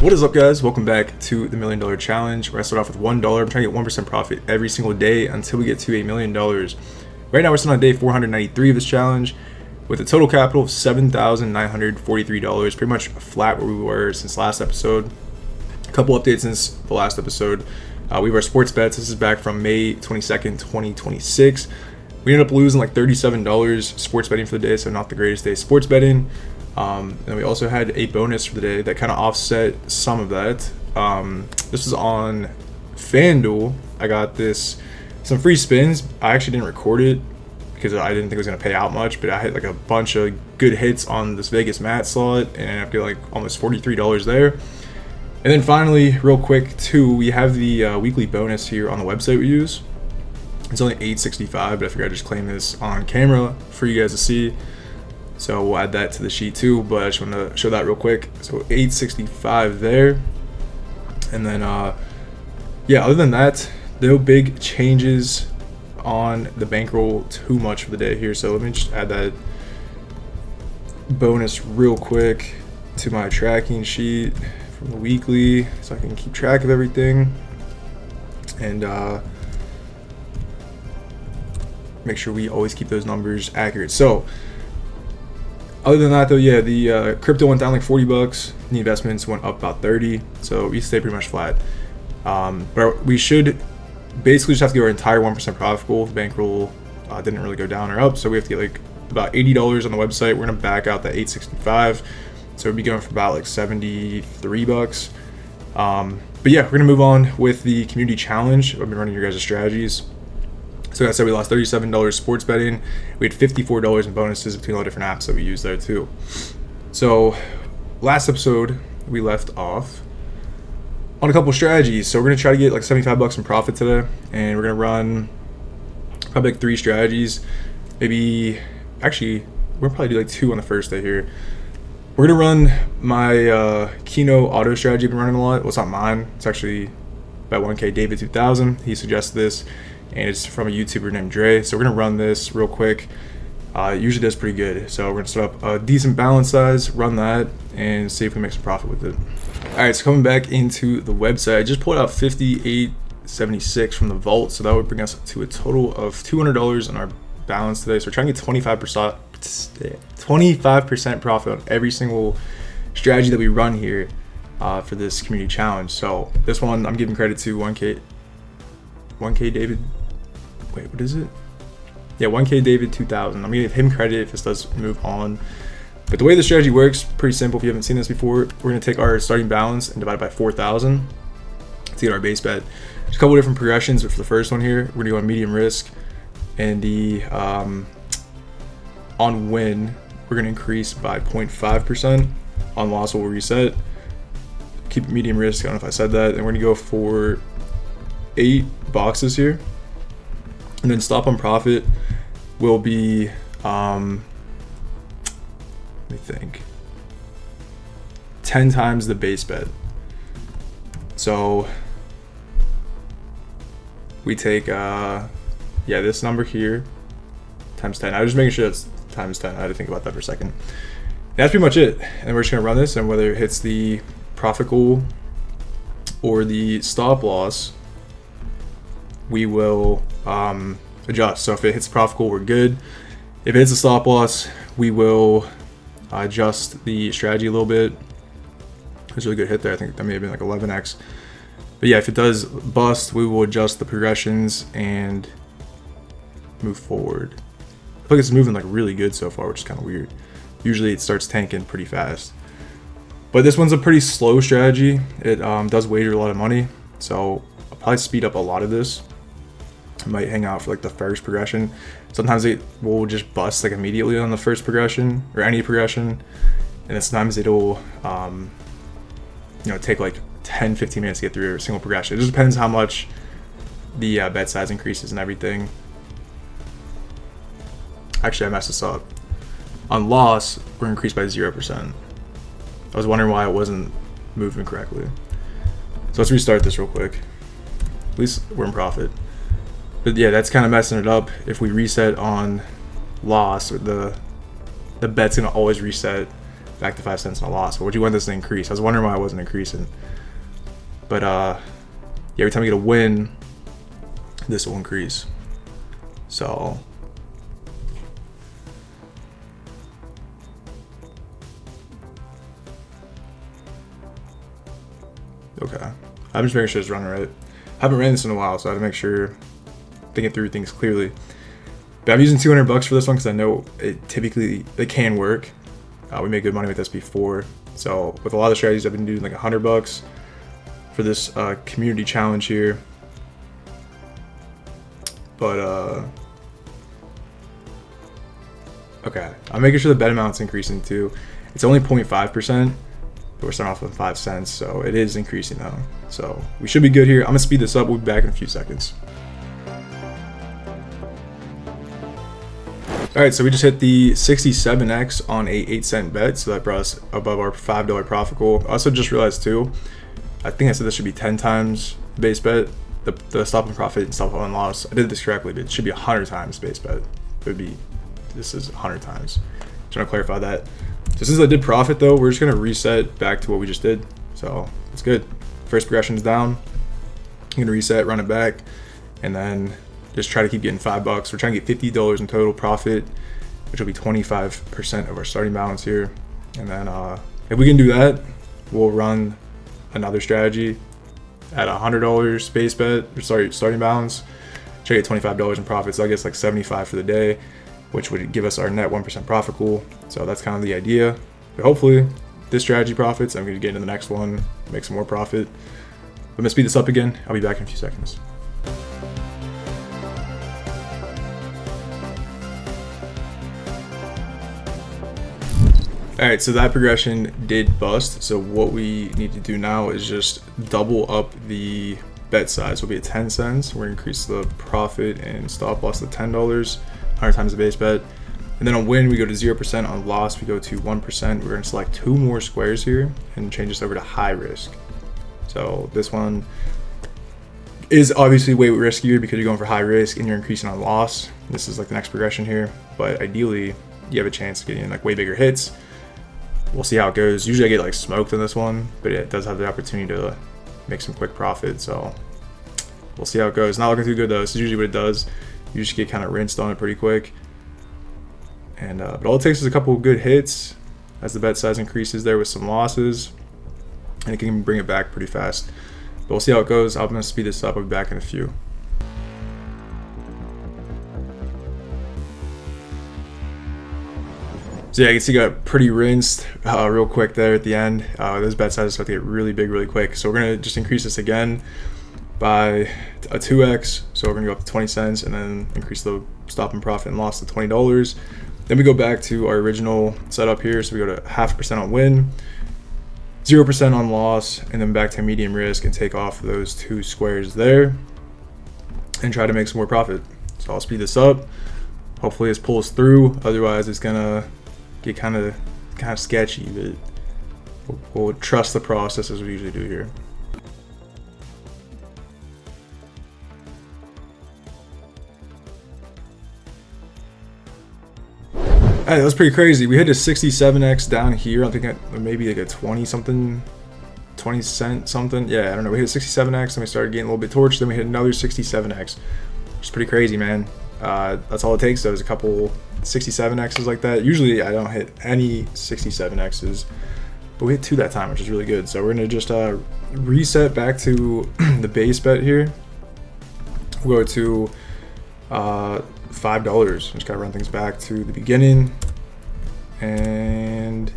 What is up, guys? Welcome back to the $1 Million Challenge, where I start off with $1. I'm trying to get 1% profit every single day until we get to $1 million. Right now, we're still on day 493 of this challenge with a total capital of $7,943, pretty much flat where we were since last episode. A couple updates since the last episode. We were sports bets. This is back from May 22nd, 2026. We ended up losing like $37 sports betting for the day, so not the greatest day sports betting. And we also had a bonus for the day that kind of offset some of that. This is on FanDuel. I got some free spins. I actually didn't record it because I didn't think it was going to pay out much, but I had like a bunch of good hits on this Vegas mat slot, and I ended up getting like almost $43 there. And then finally, real quick too, we have the weekly bonus here on the website we use. It's only $8.65, but I figured I'd just claim this on camera for you guys to see. So we'll add that to the sheet too, but I just want to show that real quick. So $8.65 there. And then, yeah, other than that, no big changes on the bankroll too much for the day here. So let me just add that bonus real quick to my tracking sheet from the weekly so I can keep track of everything. And make sure we always keep those numbers accurate. So other than that though, yeah, the crypto went down like $40. The investments went up about 30, so we stay pretty much flat. But we should basically just have to get our entire 1% profit goal. The bankroll didn't really go down or up, so we have to get like about $80 on the website. We're gonna back out that $8.65, so we'll be going for about like $73. But yeah, we're gonna move on with the community challenge. I've been running your guys' strategies. So like I said, we lost $37 sports betting. We had $54 in bonuses between all the different apps that we used there too. So last episode, we left off on a couple strategies. So we're going to try to get like $75 in profit today. And we're going to run probably like 3 strategies. Maybe, actually, we'll probably do like 2 on the first day here. We're going to run my Keno auto strategy I've been running a lot. Well, it's not mine. It's actually by 1K David 2000. He suggested this. And it's from a YouTuber named Dre. So we're gonna run this real quick. It usually does pretty good. So we're gonna set up a decent balance size, run that, and see if we make some profit with it. All right, so coming back into the website, I just pulled out 58.76 from the vault. So that would bring us to a total of $200 in our balance today. So we're trying to get 25% profit on every single strategy that we run here for this community challenge. So this one, I'm giving credit to 1K David. Wait, what is it? Yeah, 1K David 2000. I'm gonna give him credit if this does move on. But the way the strategy works, pretty simple. If you haven't seen this before, we're gonna take our starting balance and divide it by 4,000 to get our base bet. There's a couple different progressions, but for the first one here, we're gonna go on medium risk, and the on win, we're gonna increase by 0.5%. On loss, we'll reset. Keep medium risk. I don't know if I said that. And we're gonna go for 8 boxes here, and then stop on profit will be let me think, 10 times the base bet. So we take this number here times 10. I was just making sure that's times 10. I had to think about that for a second. That's pretty much it. And we're just gonna run this, and whether it hits the profit goal or the stop loss, we will adjust. So if it hits profit goal, we're good. If it hits a stop loss, we will adjust the strategy a little bit. It was a really good hit there. I think that may have been like 11x. But yeah, if it does bust, we will adjust the progressions and move forward. I feel like it's moving like really good so far, which is kind of weird. Usually it starts tanking pretty fast. But this one's a pretty slow strategy. It does wager a lot of money. So I'll probably speed up a lot of this. I might hang out for like the first progression. Sometimes it will just bust like immediately on the first progression or any progression, and then sometimes it'll take like 10-15 minutes to get through a single progression. It just depends how much the bet size increases and everything. Actually, I messed this up. On loss, we're increased by 0%. I was wondering why it wasn't moving correctly. So let's restart this real quick. At least we're in profit. But yeah, that's kind of messing it up. If we reset on loss, the bet's gonna always reset back to 5 cents in a loss. But would you want this to increase? I was wondering why it wasn't increasing. But yeah, every time we get a win, this will increase. So okay, I'm just making sure it's running right. I haven't ran this in a while, so I have to make sure, thinking through things clearly. But I'm using $200 for this one because I know it can work. We made good money with this before. So with a lot of the strategies, I've been doing like $100 for this community challenge here. But okay, I'm making sure the bet amount's increasing too. It's only 0.5%. We're starting off with 5 cents, so it is increasing though. So we should be good here. I'm gonna speed this up. We'll be back in a few seconds. All right, so we just hit the 67x on a 8-cent bet, so that brought us above our $5 profit goal. I also just realized too, I think I said this should be 10 times base bet, the stop and profit and stop and loss. I did this correctly, but it should be 100 times base bet. It would be, this is 100 times. Just want to clarify that. So since I did profit though, we're just gonna reset back to what we just did. So it's good. First progression's down. I'm gonna reset, run it back, and then just try to keep getting $5. We're trying to get $50 in total profit, which will be 25% of our starting balance here. And then if we can do that, we'll run another strategy at $100 base bet, starting balance. Try to get $25 in profit. So I guess like 75 for the day, which would give us our net 1% profit goal. So that's kind of the idea. But hopefully this strategy profits. I'm going to get into the next one, make some more profit. I'm going to speed this up again. I'll be back in a few seconds. All right, so that progression did bust. So what we need to do now is just double up the bet size. We'll be at 10 cents. We're gonna increase the profit and stop loss to $10, 100 times the base bet. And then on win, we go to 0%. On loss, we go to 1%. We're gonna select 2 more squares here and change this over to high risk. So this one is obviously way riskier because you're going for high risk and you're increasing on loss. This is like the next progression here. But ideally, you have a chance of getting like way bigger hits. We'll see how it goes. Usually I get like smoked in this one, but it does have the opportunity to make some quick profit. So we'll see how it goes. Not looking too good though. This is usually what it does. You just get kind of rinsed on it pretty quick. And but all it takes is a couple of good hits as the bet size increases there with some losses, and it can bring it back pretty fast. But we'll see how it goes. I'm gonna speed this up. I'll be back in a few. So yeah, you can see got pretty rinsed real quick there at the end. Those bet sizes start to get really big really quick. So we're gonna just increase this again by a 2x. So we're gonna go up to 20 cents and then increase the stop and profit and loss to $20. Then we go back to our original setup here. So we go to 0.5% on win, 0% on loss, and then back to medium risk and take off those 2 squares there and try to make some more profit. So I'll speed this up. Hopefully this pulls through. Otherwise it's gonna get kind of sketchy, but we'll trust the process as we usually do here. Hey, that was pretty crazy. We hit a 67x down here. I'm thinking maybe like a 20 cent something. Yeah, I don't know. We hit a 67x and we started getting a little bit torched. Then we hit another 67x, which is pretty crazy, man. That's all it takes though, is a couple 67x's like that. Usually I don't hit any 67x's, but we hit 2 that time, which is really good. So we're gonna just reset back to the base bet here. We'll go to $5. Just gotta run things back to the beginning, and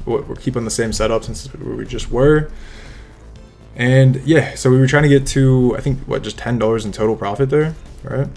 we'll keep on the same setup since where we just were. And yeah, so we were trying to get to, I think, what, just $10 in total profit there, right?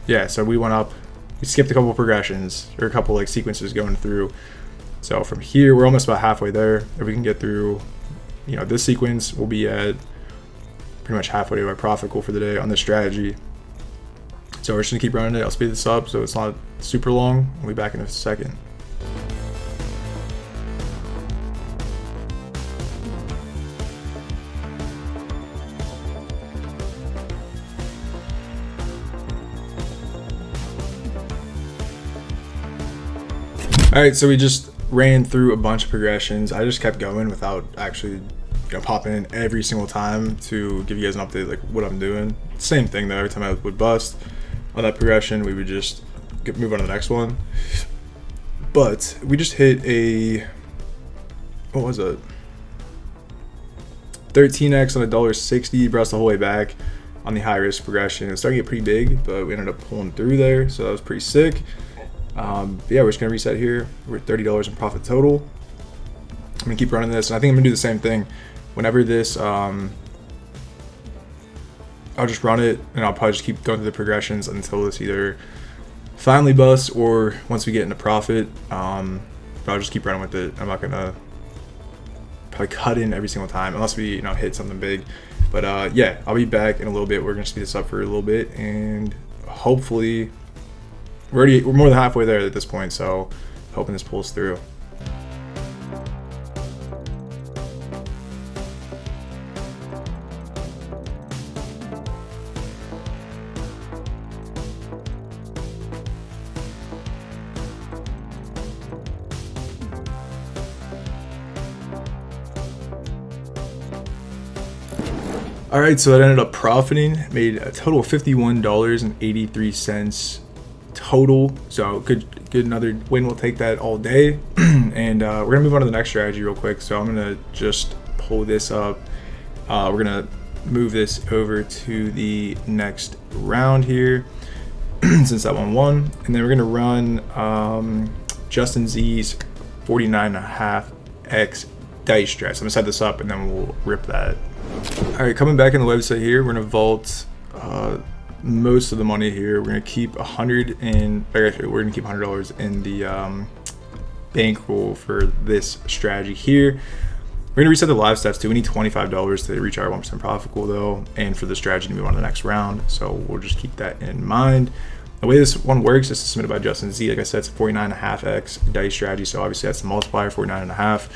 Yeah, so we went up, we skipped a couple of progressions, or a couple like sequences going through. So from here, we're almost about halfway there. If we can get through, you know, this sequence, we'll be at pretty much halfway to our profit goal for the day on this strategy. So we're just gonna keep running it. I'll speed this up so it's not super long. We'll be back in a second. All right, so we just ran through a bunch of progressions. I just kept going without actually popping in every single time to give you guys an update like what I'm doing. Same thing though, every time I would bust on that progression, we would just move on to the next one. But we just hit a, what was it, 13x on $1.60, brought us the whole way back on the high risk progression. It was starting to get pretty big, but we ended up pulling through there, so that was pretty sick. Yeah, we're just gonna reset here. We're at $30 in profit total. I'm gonna keep running this, and I think I'm gonna do the same thing. Whenever this, I'll just run it, and I'll probably just keep going through the progressions until this either finally busts or once we get into profit. But I'll just keep running with it. I'm not gonna probably cut in every single time unless we hit something big. But yeah, I'll be back in a little bit. We're gonna speed this up for a little bit, and hopefully we're more than halfway there at this point, so hoping this pulls through. All right, so it ended up profiting, made a total of $51.83 total. So good, another win. We'll take that all day. And we're gonna move on to the next strategy real quick. So I'm gonna just pull this up. We're gonna move this over to the next round here, since that one won. And then we're gonna run Justin Z's 49.5x dice strat. So I'm gonna set this up and then we'll rip that. All right, coming back in the website here, we're gonna vault most of the money here. We're gonna keep $100 in, actually, we're gonna keep $100 in the bankroll for this strategy here. We're gonna reset the live stats too. We need $25 to reach our 1% profit goal though, and for the strategy to move on to the next round. So we'll just keep that in mind. The way this one works is submitted by Justin Z. Like I said, it's a 49.5x dice strategy. So obviously that's the multiplier, 49.5.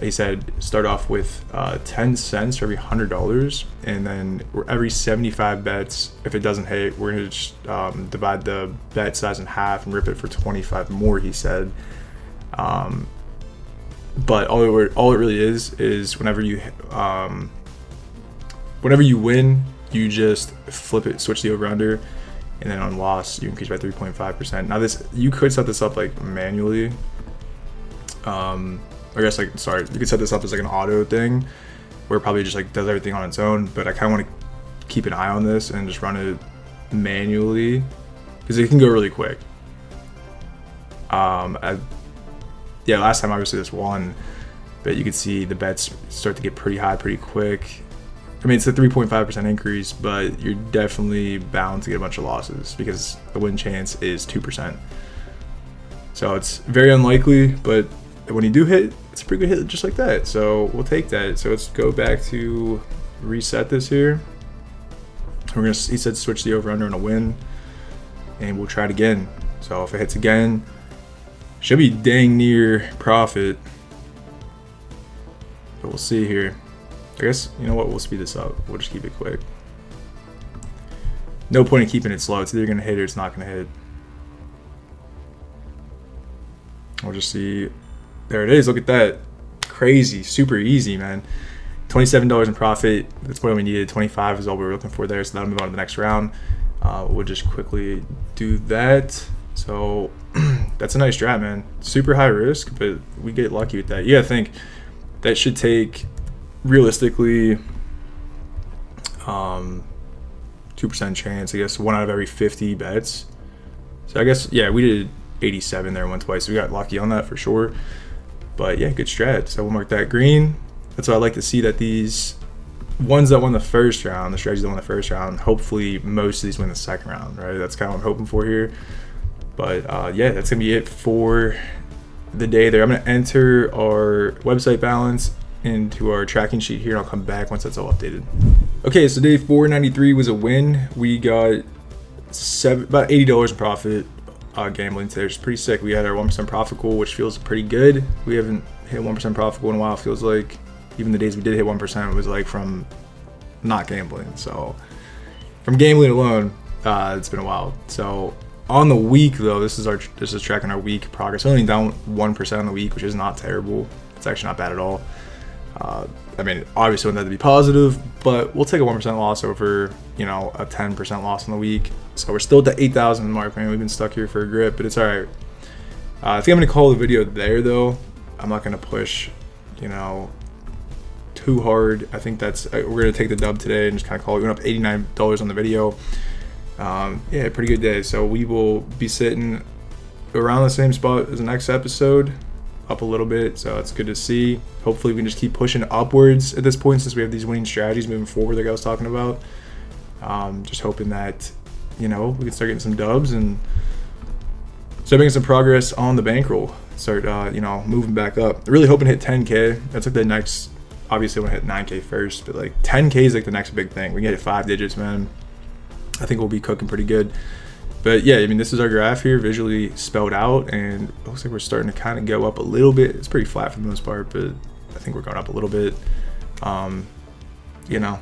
He said start off with 10 cents for every $100, and then every 75 bets, if it doesn't hit, we're gonna just divide the bet size in half and rip it for 25 more, he said. But all it really is whenever you win, you just flip it, switch the over under, and then on loss you increase by 3.5%. Now this, you could set this up like manually. I guess like, sorry, you could set this up as like an auto thing where it probably just like does everything on its own, but I kind of want to keep an eye on this and just run it manually because it can go really quick. Yeah, last time obviously this won, but you could see the bets start to get pretty high pretty quick. I mean, it's a 3.5% increase, but you're definitely bound to get a bunch of losses because the win chance is 2%. So it's very unlikely, but when you do hit, it's a pretty good hit just like that. So we'll take that. So let's go back to reset this here. We're gonna, he said switch the over under on a win, and we'll try it again. So if it hits again, should be dang near profit. But we'll see here. I guess, you know what, we'll speed this up. We'll just keep it quick. No point in keeping it slow. It's either gonna hit or it's not gonna hit. We'll just see. There it is. Look at that. Crazy. Super easy, man. $27 in profit. That's what we needed. 25 is all we were looking for there. So that'll move on to the next round. We'll just quickly do that. So that's a nice strat, man. Super high risk, but we get lucky with that. Yeah, I think that should take realistically 2% chance. I guess 1 out of every 50 bets. So I guess, yeah, we did 87 there one twice. So we got lucky on that for sure. But yeah, good strat. So we'll mark that green. That's what I like to see, that these ones that won the first round, the strategies that won the first round, hopefully most of these win the second round, right? That's kind of what I'm hoping for here. But yeah, that's gonna be it for the day there. I'm gonna enter our website balance into our tracking sheet here, and I'll come back once that's all updated. Okay, so day 493 was a win. We got about $80 in profit. Gambling today, which is pretty sick. We had our 1% profit goal, which feels pretty good. We haven't hit 1% profit goal in a while. It feels like even the days we did hit 1% was like from not gambling. So from gambling alone, it's been a while. So On the week though, this is tracking our week progress. Only down 1% on the week, which is not terrible. It's actually not bad at all. I mean, obviously we want that to be positive, but we'll take a 1% loss over, you know, a 10% loss on the week. So we're still at the 8,000 mark, man. We've been stuck here for a grip, but it's all right. I think I'm gonna call the video there though. I'm not gonna push, you know, too hard. I think that's we're gonna take the dub today and just kind of call it. We went up $89 on the video. Yeah, pretty good day. So we will be sitting around the same spot as the next episode, up a little bit. So it's good to see. Hopefully we can just keep pushing upwards at this point, since we have these winning strategies moving forward like I was talking about. Just hoping that, you know, we can start getting some dubs and start making some progress on the bankroll. Start, you know, moving back up. Really hoping to hit 10K. That's like the next, obviously I want to hit 9K first, but like 10K is like the next big thing. We can hit 5 digits, man. I think we'll be cooking pretty good. But yeah, I mean, this is our graph here, visually spelled out, and it looks like we're starting to kind of go up a little bit. It's pretty flat for the most part, but I think we're going up a little bit. You know,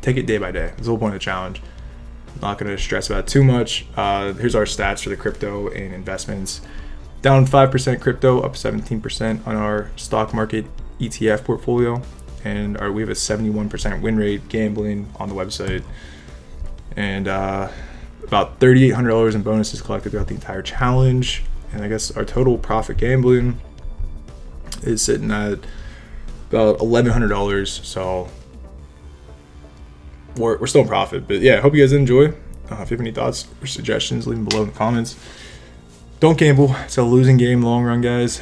take it day by day. That's the whole point of the challenge. Not going to stress about it too much. Here's our stats for the crypto and investments. Down 5% crypto, up 17% on our stock market ETF portfolio, and we have a 71% win rate gambling on the website, and about $3,800 in bonuses collected throughout the entire challenge. And I guess our total profit gambling is sitting at about $1,100. So we're still in profit. But yeah, I hope you guys enjoy. If you have any thoughts or suggestions, leave them below in the comments. Don't gamble. It's a losing game long run, guys.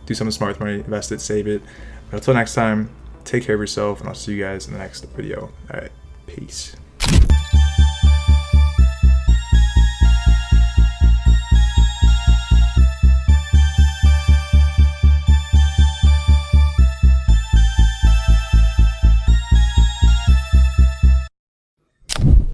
Do something smart with money, invest it, save it. But until next time, take care of yourself, and I'll see you guys in the next video. All right, peace.